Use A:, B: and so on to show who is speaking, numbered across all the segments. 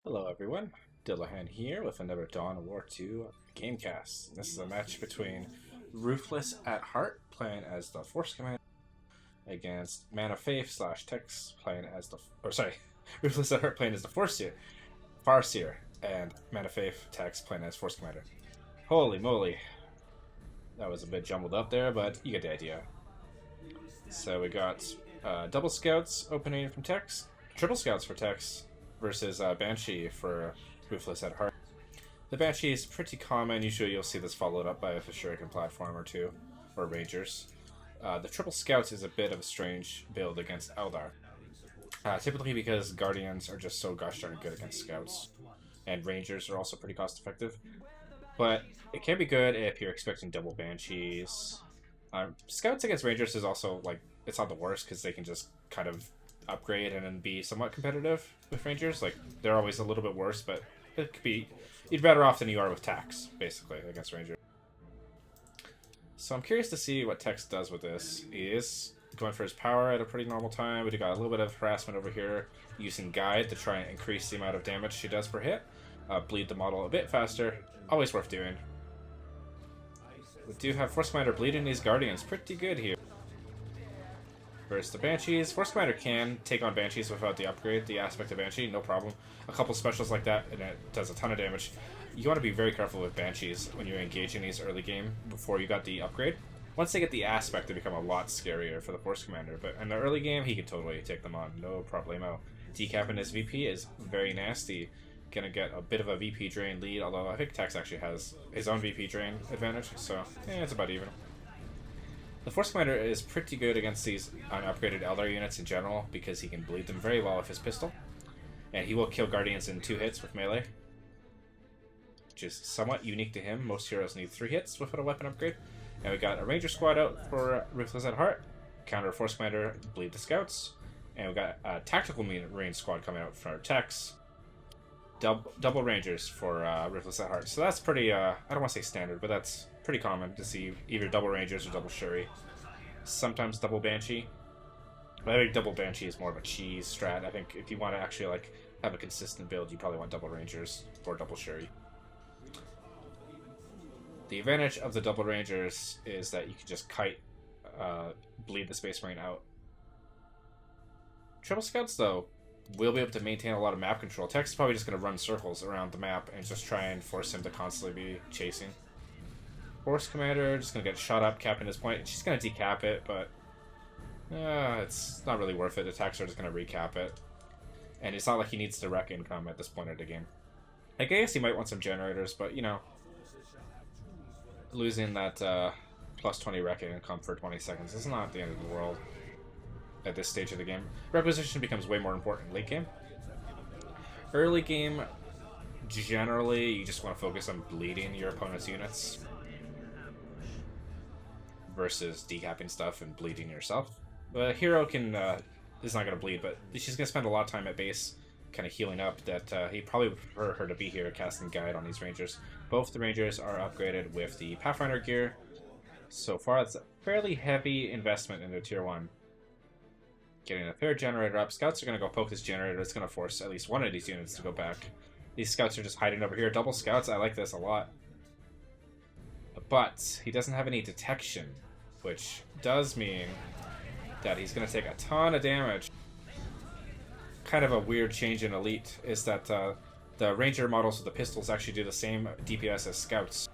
A: Hello everyone, Dillahan here with another Dawn of War 2 Gamecast. This is a match between Ruthless at Heart, playing as the Force Commander, against ManofFaith slash Tex, playing as the... Ruthless at Heart playing as the Farseer, and ManofFaith Tex playing as Force Commander. Holy moly. That was a bit jumbled up there, but you get the idea. So we got double scouts opening from Tex, triple scouts for Tex, versus Banshee for Ruthless at Heart. The Banshee is pretty common. Usually you'll see this followed up by a Shuriken platform or two, or Rangers. The Triple Scouts is a bit of a strange build against Eldar. Typically because Guardians are just so gosh darn good against Scouts. And Rangers are also pretty cost effective. But it can be good if you're expecting double Banshees. Scouts against Rangers is also, like, it's not the worst because they can just kind of upgrade and then be somewhat competitive with Rangers. Like, they're always a little bit worse, but it could be... You're better off than you are with Tax, basically, against Rangers. So I'm curious to see what Tex does with this. He is going for his power at a pretty normal time. We got a little bit of harassment over here, using Guide to try and increase the amount of damage she does per hit. Bleed the model a bit faster. Always worth doing. We do have Force Commander bleeding these Guardians pretty good here. Versus the Banshees. Force Commander can take on Banshees without the upgrade, the aspect of Banshee, no problem. A couple specials like that, and it does a ton of damage. You want to be very careful with Banshees when you're engaging these early game before you got the upgrade. Once they get the aspect, they become a lot scarier for the Force Commander, but in the early game, he can totally take them on, no problemo. Decapping his VP is very nasty. Gonna get a bit of a VP drain lead, although I think Tex actually has his own VP drain advantage, so it's about even. The Force Commander is pretty good against these unupgraded Eldar units in general because he can bleed them very well with his pistol. And he will kill Guardians in 2 hits with melee, which is somewhat unique to him. Most heroes need 3 hits without a weapon upgrade. And we got a Ranger squad out for Ruthless at Heart. Counter Force Commander, bleed the Scouts. And we got a Tactical Marine squad coming out for Tex. Double Rangers for Ruthless at Heart. So that's pretty, I don't want to say standard, but that's pretty common to see either double Rangers or double Shuri. Sometimes double Banshee. But I think double Banshee is more of a cheese strat. I think if you want to actually like have a consistent build, you probably want double Rangers or double Shuri. The advantage of the double Rangers is that you can just kite, bleed the Space Marine out. Triple Scouts, though, will be able to maintain a lot of map control. Tex is probably just going to run circles around the map and just try and force him to constantly be chasing. Force Commander just going to get shot up, capping his point. She's going to decap it, but it's not really worth it. Attacks are just going to recap it. And it's not like he needs to wreck income at this point of the game. I guess he might want some generators, but, you know, losing that plus 20 wrecking income for 20 seconds is not the end of the world at this stage of the game. Requisition becomes way more important late game. Early game, generally, you just want to focus on bleeding your opponent's units versus decapping stuff and bleeding yourself. The hero can is not going to bleed, but she's going to spend a lot of time at base kind of healing up that he probably would prefer her to be here casting Guide on these Rangers. Both the Rangers are upgraded with the Pathfinder gear. So far, it's a fairly heavy investment into Tier 1. Getting a third generator up. Scouts are going to go poke this generator. It's going to force at least one of these units to go back. These Scouts are just hiding over here. Double Scouts, I like this a lot. But he doesn't have any detection, which does mean that he's going to take a ton of damage. Kind of a weird change in Elite is that the Ranger models with the pistols actually do the same DPS as Scouts.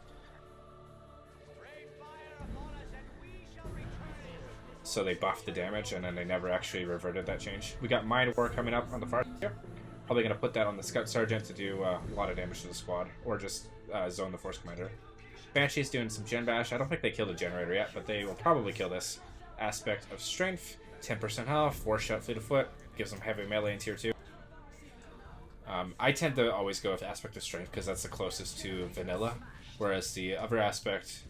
A: So they buffed the damage, and then they never actually reverted that change. We got Mind War coming up on the far here. Probably going to put that on the Scout Sergeant to do a lot of damage to the squad, or just zone the Force Commander. Banshee's doing some Gen Bash. I don't think they killed the generator yet, but they will probably kill this. Aspect of Strength, 10% health, 4 shot fleet of foot, gives them heavy melee in Tier 2. I tend to always go with Aspect of Strength because that's the closest to vanilla, whereas the other aspect,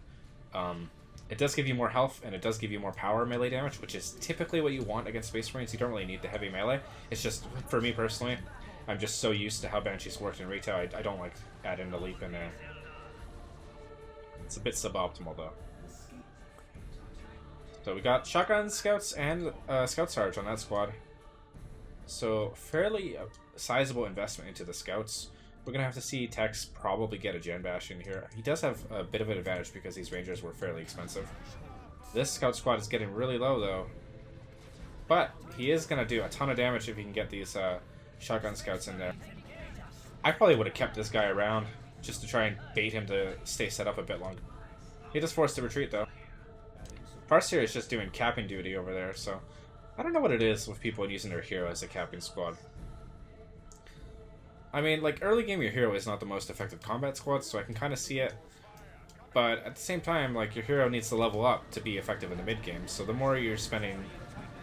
A: it does give you more health, and it does give you more power melee damage, which is typically what you want against Space Marines. You don't really need the heavy melee. It's just, for me personally, I'm just so used to how Banshees worked in retail, I don't like adding the leap in there. It's a bit suboptimal, though. So we got Shotgun Scouts and Scout Sarge on that squad. So fairly sizable investment into the scouts. We're going to have to see Tex probably get a Gen Bash in here. He does have a bit of an advantage because these Rangers were fairly expensive. This scout squad is getting really low though. But he is going to do a ton of damage if he can get these shotgun scouts in there. I probably would have kept this guy around just to try and bait him to stay set up a bit longer. He just forced to retreat though. Farseer is just doing capping duty over there, so I don't know what it is with people using their hero as a capping squad. I mean, like, early game your hero is not the most effective combat squad, so I can kind of see it. But at the same time, like, your hero needs to level up to be effective in the mid game, so the more you're spending,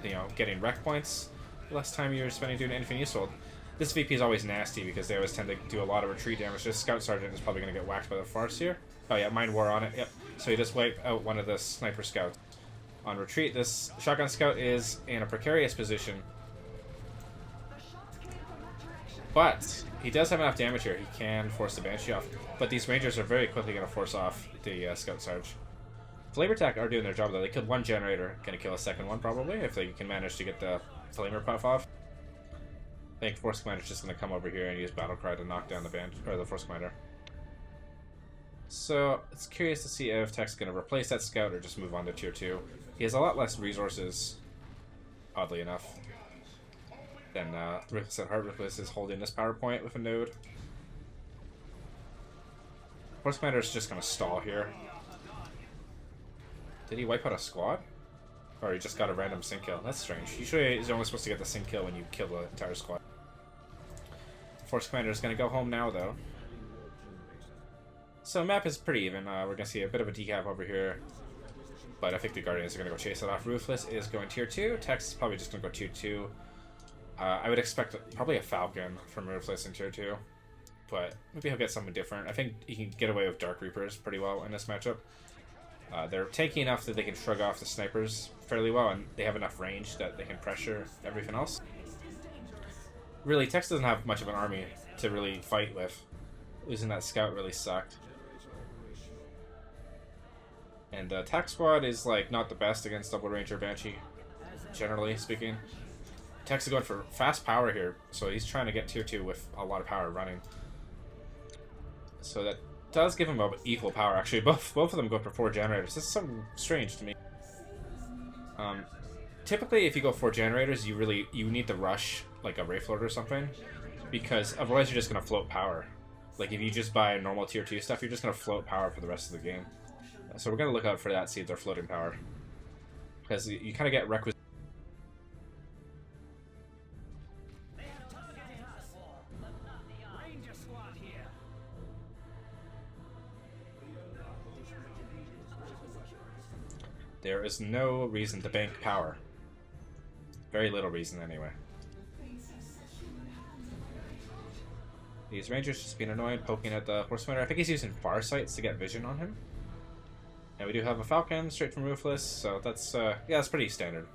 A: you know, getting rec points, the less time you're spending doing anything useful. This VP is always nasty because they always tend to do a lot of retreat damage. This Scout Sergeant is probably going to get whacked by the Farseer. Oh yeah, Mind War on it, yep. So you just wipe out one of the Sniper Scouts. On retreat, this Shotgun Scout is in a precarious position. But he does have enough damage here. He can force the Banshee off. But these Rangers are very quickly going to force off the Scout Sarge. Flamer Attack are doing their job though. They killed one generator. Going to kill a second one probably if they can manage to get the Flamer Puff off. I think Force Commander's just going to come over here and use Battle Cry to knock down the Force Commander. So it's curious to see if Tech's going to replace that Scout or just move on to Tier 2. He has a lot less resources, oddly enough, than Ruthless at Heart. Ruthless is holding this power point with a node. Force Commander is just going to stall here. Did he wipe out a squad? Or he just got a random sync kill? That's strange. Usually he's only supposed to get the sync kill when you kill the entire squad. Force Commander is going to go home now, though. So map is pretty even. We're going to see a bit of a decap over here. But I think the Guardians are going to go chase it off. Ruthless is going Tier 2. Tex is probably just going to go Tier 2. I would expect probably a Falcon from Ruthless in Tier 2. But maybe he'll get something different. I think he can get away with Dark Reapers pretty well in this matchup. They're tanky enough that they can shrug off the snipers fairly well, and they have enough range that they can pressure everything else. Really, Tex doesn't have much of an army to really fight with. Losing that scout really sucked. And the attack squad is like not the best against Double Ranger Banshee, generally speaking. Tex is going for fast power here, so he's trying to get Tier 2 with a lot of power running. So that does give him equal power, actually. Both of them go for 4 generators. This is something strange to me. Typically, if you go 4 generators, you need to rush like a Wraith Lord or something, because otherwise you're just going to float power. Like if you just buy normal Tier 2 stuff, you're just going to float power for the rest of the game. So we're going to look out for that, see if they're floating power. Because you kind of get requisite. There is no reason to bank power. Very little reason, anyway. These Rangers just being annoying, poking at the Horse Commander. I think he's using far sights to get vision on him. And we do have a Falcon straight from Ruthless, so that's, yeah, that's pretty standard.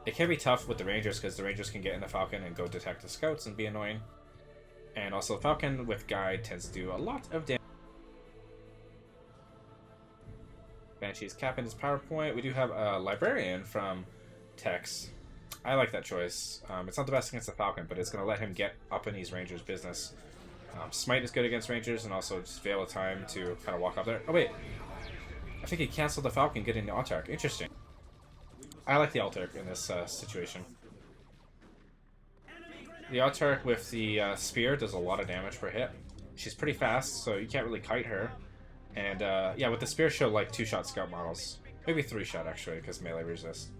A: It can be tough with the Rangers, because the Rangers can get in the Falcon and go detect the Scouts and be annoying. And also, Falcon with Guide tends to do a lot of damage. Banshee's capping his PowerPoint. We do have a Librarian from Tex. I like that choice. It's not the best against the Falcon, but it's going to let him get up in these Rangers' business. Smite is good against Rangers, and also just Veil of Time to kind of walk up there. Oh, wait. I think he canceled the Falcon getting the Autarch. Interesting. I like the Autarch in this situation. The Autarch with the Spear does a lot of damage per hit. She's pretty fast, so you can't really kite her. And yeah, with the Spear, she'll like 2-shot scout models. Maybe 3-shot, actually, because melee resist.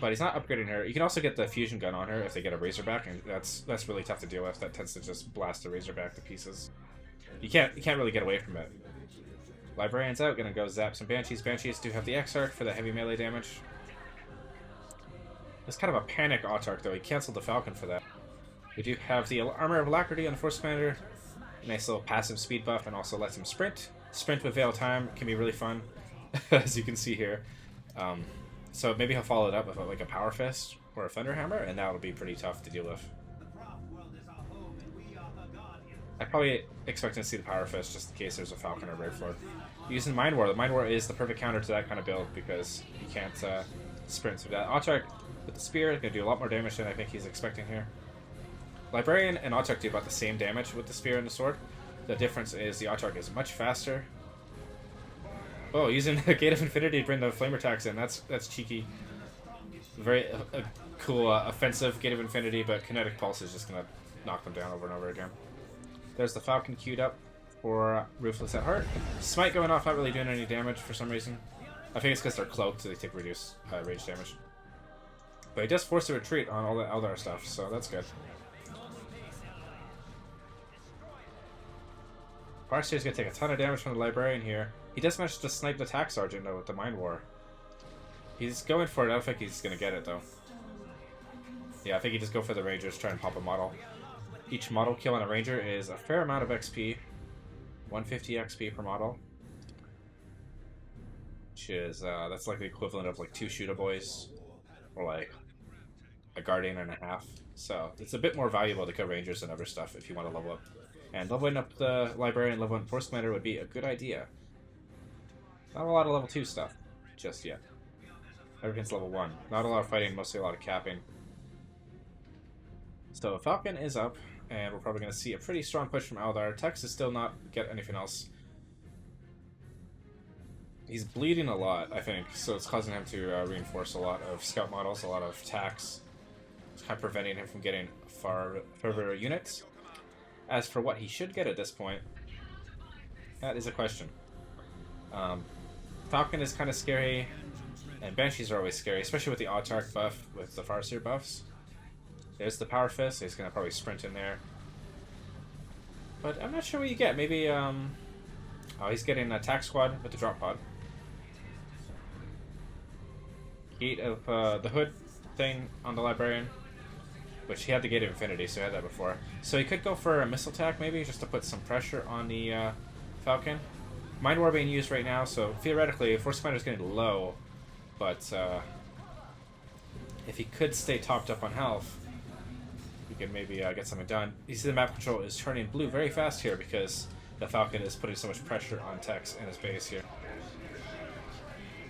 A: But he's not upgrading her. You can also get the fusion gun on her if they get a Razorback, and that's really tough to deal with. That tends to just blast a Razorback to pieces. You can't really get away from it. Librarian's out, gonna go zap some Banshees. Banshees do have the Exarch for the heavy melee damage. It's kind of a panic Autarch, though. He canceled the Falcon for that. We do have the Armor of Alacrity on the Force Commander. Nice little passive speed buff, and also lets him sprint. Sprint with Veil Time can be really fun, as you can see here. So maybe he'll follow it up with like a Power Fist or a Thunder Hammer, and that'll be pretty tough to deal with. I probably expect to see the Power Fist just in case there's a Falcon or Wraith Lord. Using Mind War. The Mind War is the perfect counter to that kind of build because you can't sprint through that. Autarch with the Spear is going to do a lot more damage than I think he's expecting here. Librarian and Autarch do about the same damage with the spear and the sword. The difference is the Autarch is much faster. Oh, using the Gate of Infinity to bring the flame attacks in. That's cheeky. Very cool offensive Gate of Infinity, but Kinetic Pulse is just going to knock them down over and over again. There's the Falcon queued up for Ruthless at heart. Smite going off, not really doing any damage for some reason. I think it's because they're cloaked, so they take reduced rage damage. But he does force a retreat on all the Eldar stuff, so that's good. Farseer is going to take a ton of damage from the Librarian here. He does manage to snipe the Tax Sergeant, though, with the Mind War. He's going for it. I don't think he's going to get it, though. Yeah, I think he just go for the Rangers, try and pop a model. Each model kill on a Ranger is a fair amount of XP. 150 XP per model. Which is, that's like the equivalent of like 2 Shooter Boys. Or like a Guardian and a half. So, it's a bit more valuable to kill Rangers than other stuff if you want to level up. And leveling up the Librarian and leveling Force Commander would be a good idea. Not a lot of level 2 stuff just yet. Everything's level 1. Not a lot of fighting, mostly a lot of capping. So Falcon is up, and we're probably going to see a pretty strong push from Eldar. Tex is still not get anything else. He's bleeding a lot, I think, so it's causing him to reinforce a lot of scout models, a lot of tax. It's kind of preventing him from getting further units. As for what he should get at this point, that is a question. Falcon is kind of scary, and Banshees are always scary, especially with the Autarch buff, with the Farseer buffs. There's the Power Fist, he's going to probably sprint in there. But I'm not sure what you get. Maybe, oh, he's getting an attack squad with the drop pod. Gate of the hood thing on the Librarian, which he had the Gate of Infinity, so he had that before. So he could go for a missile attack, maybe, just to put some pressure on the Falcon. Mind War being used right now, so theoretically, Force Commander is getting low, but if he could stay topped up on health, he could maybe get something done. You see the map control is turning blue very fast here because the Falcon is putting so much pressure on Tex in his base here.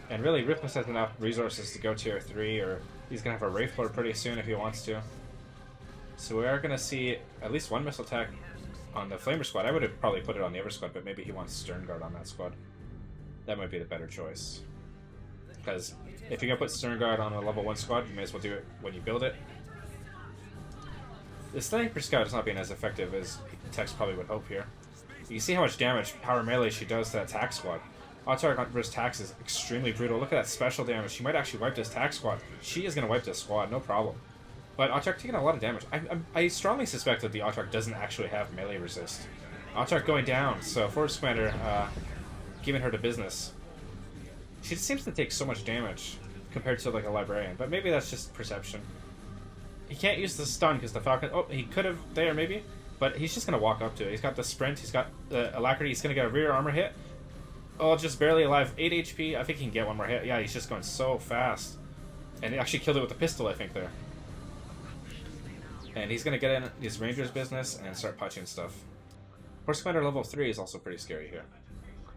A: And really, Ruthless has enough resources to go tier 3, or he's going to have a Wraith Lord pretty soon if he wants to. So we are going to see at least one missile attack on the Flamer squad. I would have probably put it on the other squad, but maybe he wants Stern Guard on that squad. That might be the better choice. Because if you're going to put Stern Guard on a level 1 squad, you may as well do it when you build it. The Sniper Scout is not being as effective as Tex probably would hope here. You can see how much damage power melee she does to that tax squad. Autarch versus Tax is extremely brutal. Look at that special damage. She might actually wipe this tax squad. She is going to wipe this squad, no problem. But Autarch taking a lot of damage. I strongly suspect that the Autarch doesn't actually have melee resist. Autarch going down, so Force Commander giving her the business. She just seems to take so much damage compared to like a Librarian, but maybe that's just perception. He can't use the stun because the Falcon... Oh, he could have there maybe, but he's just going to walk up to it. He's got the sprint, he's got the alacrity, he's going to get a rear armor hit. Oh, just barely alive. 8 HP. I think he can get one more hit. Yeah, he's just going so fast. And he actually killed it with a pistol, I think, there. And he's going to get in his Ranger's business and start punching stuff. Force Commander level 3 is also pretty scary here.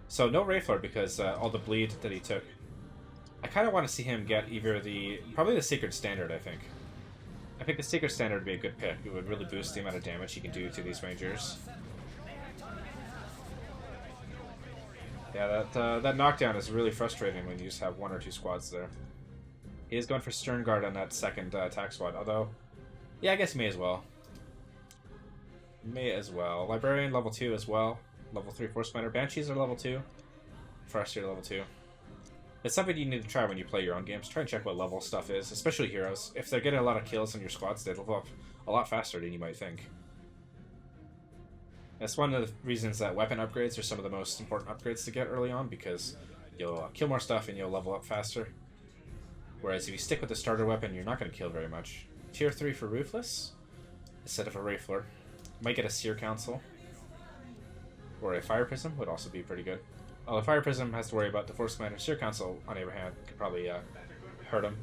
A: So no Wraith Lord because all the bleed that he took. I kind of want to see him get either probably the Sacred Standard, I think. I think the Sacred Standard would be a good pick. It would really boost the amount of damage he can do to these Rangers. Yeah, that knockdown is really frustrating when you just have 1 or 2 squads there. He is going for Stern Guard on that second attack squad, although... Yeah, I guess he may as well. May as well. Librarian level 2 as well. Level 3 Force Commander. Banshees are level 2. Farseer level 2. It's something you need to try when you play your own games. Try and check what level stuff is, especially heroes. If they're getting a lot of kills in your squads, they level up a lot faster than you might think. That's one of the reasons that weapon upgrades are some of the most important upgrades to get early on, because you'll kill more stuff and you'll level up faster. Whereas if you stick with the starter weapon, you're not going to kill very much. Tier 3 for Ruthless, instead of a Wraith Lord. Might get a Seer Council. Or a Fire Prism would also be pretty good. Well, the Fire Prism has to worry about the Force Commander. Seer Council, on the other hand, could probably hurt him.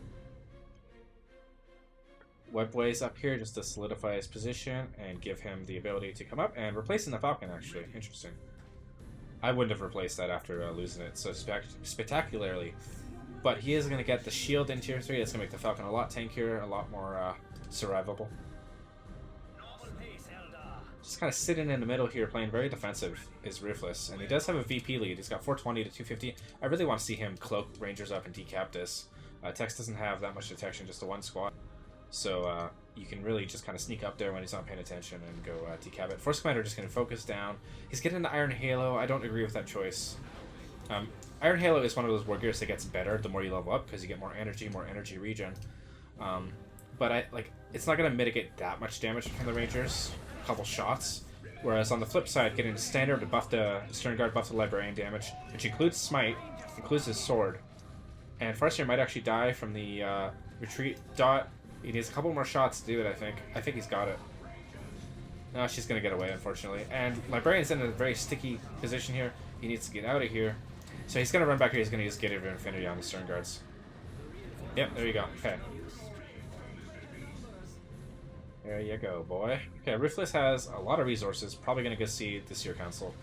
A: Webways up here just to solidify his position and give him the ability to come up and replacing the Falcon, actually. Interesting. I wouldn't have replaced that after losing it so spectacularly. But he is going to get the shield in tier 3. That's going to make the Falcon a lot tankier, a lot more survivable. Just kind of sitting in the middle here, playing very defensive, is Ruthless. And he does have a VP lead. He's got 420 to 250. I really want to see him cloak Rangers up and decap this. Tex doesn't have that much detection, just a one squad. So you can really just kind of sneak up there when he's not paying attention and go decap it. Force Commander just going to focus down. He's getting the Iron Halo. I don't agree with that choice. Iron Halo is one of those war gears that gets better the more you level up because you get more energy regen. But it's not going to mitigate that much damage from the Rangers. A couple shots. Whereas on the flip side, getting the standard to buff the Stern Guard, buff the Librarian damage, which includes Smite, includes his sword. And Farseer might actually die from the retreat dot. He needs a couple more shots to do it, I think. I think he's got it. No, she's going to get away, unfortunately. And Librarian's in a very sticky position here. He needs to get out of here. So he's going to run back here. He's going to use Gate of Infinity on the Stern Guards. Yep, there you go. Okay. There you go, boy. Okay, Ruthless has a lot of resources. Probably going to get Seed this year, Council.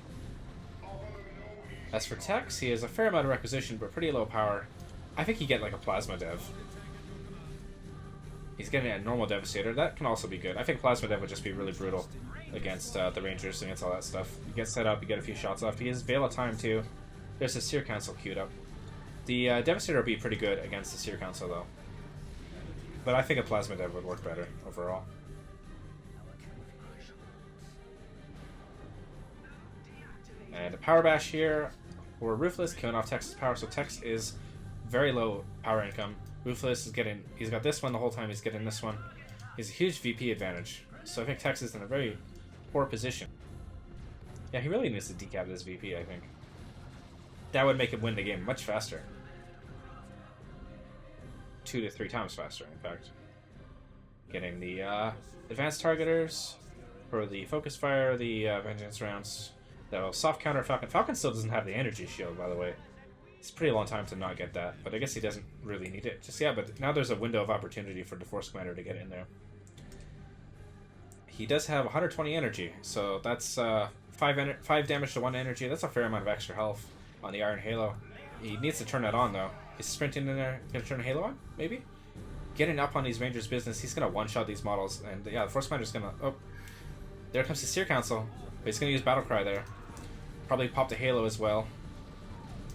A: As for Tex, he has a fair amount of requisition, but pretty low power. I think he'd get like a Plasma Dev. He's getting a normal Devastator. That can also be good. I think Plasma Dev would just be really brutal against the Rangers, against all that stuff. You get set up, you get a few shots off. He has Veil of Time, too. There's a Seer Council queued up. The Devastator would be pretty good against the Seer Council, though. But I think a Plasma Dev would work better overall. And a Power Bash here for Ruthless, killing off Tex's power. So Tex is very low power income. Ruthless is getting, he's got this one the whole time, he's getting this one. He's a huge VP advantage. So I think Tex is in a very poor position. Yeah, he really needs to decap this VP, I think. That would make him win the game much faster. 2 to 3 times faster, in fact. Getting the advanced targeters for the focus fire, the vengeance rounds. That'll soft counter Falcon. Falcon still doesn't have the energy shield, by the way. It's a pretty long time to not get that, but I guess he doesn't really need it. Just, yeah, but now there's a window of opportunity for the Force Commander to get in there. He does have 120 energy, so that's 5 damage to 1 energy. That's a fair amount of extra health on the Iron Halo. He needs to turn that on, though. Is sprinting in there going to turn the Halo on? Maybe? Getting up on these Rangers' business, he's going to one-shot these models, and yeah, the Force Commander's going to... Oh, there comes the Seer Council. But he's going to use Battlecry there. Probably pop the Halo as well.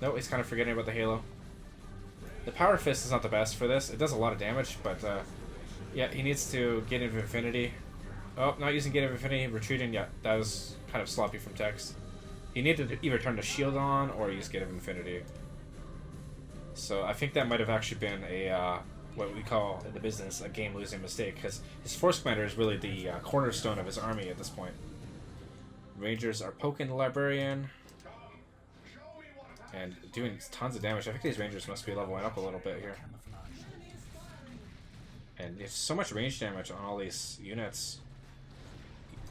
A: No, he's kind of forgetting about the Halo. The Power Fist is not the best for this. It does a lot of damage, but yeah, he needs to Gate of Infinity. Oh, not using Gate of Infinity, retreating. Yeah, that was kind of sloppy from Tex. He needed to either turn the shield on or use Gate of Infinity. So I think that might have actually been a what we call in the business a game-losing mistake, because his Force Commander is really the cornerstone of his army at this point. Rangers are poking the Librarian and doing tons of damage. I think these Rangers must be leveling up a little bit here. And there's so much range damage on all these units.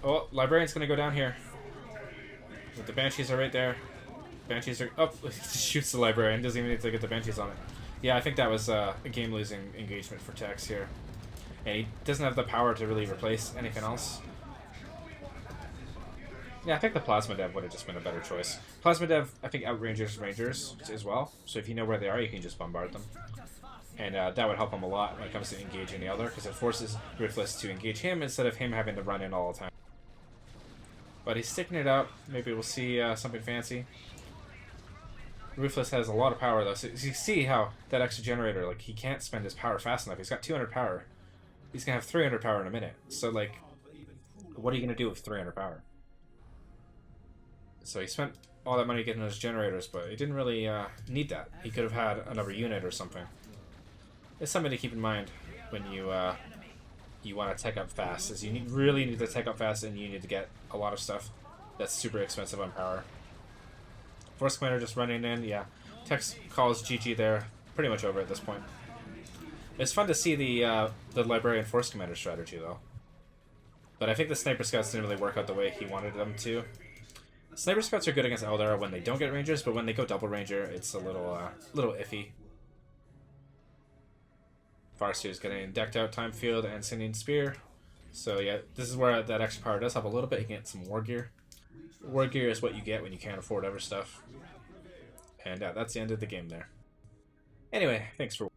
A: Oh, Librarian's going to go down here. The Banshees are right there. Banshees are... Oh, shoots the Librarian. Doesn't even need to get the Banshees on it. Yeah, I think that was a game-losing engagement for Tex here. And he doesn't have the power to really replace anything else. Yeah, I think the Plasma Dev would have just been a better choice. Plasma Dev, I think, outranges Rangers as well. So if you know where they are, you can just bombard them. And that would help him a lot when it comes to engaging the other, because it forces Ruthless to engage him instead of him having to run in all the time. But he's sticking it out. Maybe we'll see something fancy. Ruthless has a lot of power, though. So you see how that extra generator, like, he can't spend his power fast enough. He's got 200 power. He's going to have 300 power in a minute. So, like, what are you going to do with 300 power? So he spent all that money getting those generators, but he didn't really need that. He could have had another unit or something. It's something to keep in mind when you you want to tech up fast. Is you really need to tech up fast, and you need to get a lot of stuff that's super expensive on power. Force Commander just running in, yeah. Tex calls GG there. Pretty much over at this point. It's fun to see the Librarian Force Commander strategy, though. But I think the Sniper Scouts didn't really work out the way he wanted them to. Sniper Scouts are good against Eldar when they don't get Rangers, but when they go double Ranger, it's a little iffy. Farseer's getting decked out Time Field and Sending Spear. So yeah, this is where that extra power does help a little bit. You can get some War Gear. War Gear is what you get when you can't afford other stuff. And that's the end of the game there. Anyway, thanks for watching.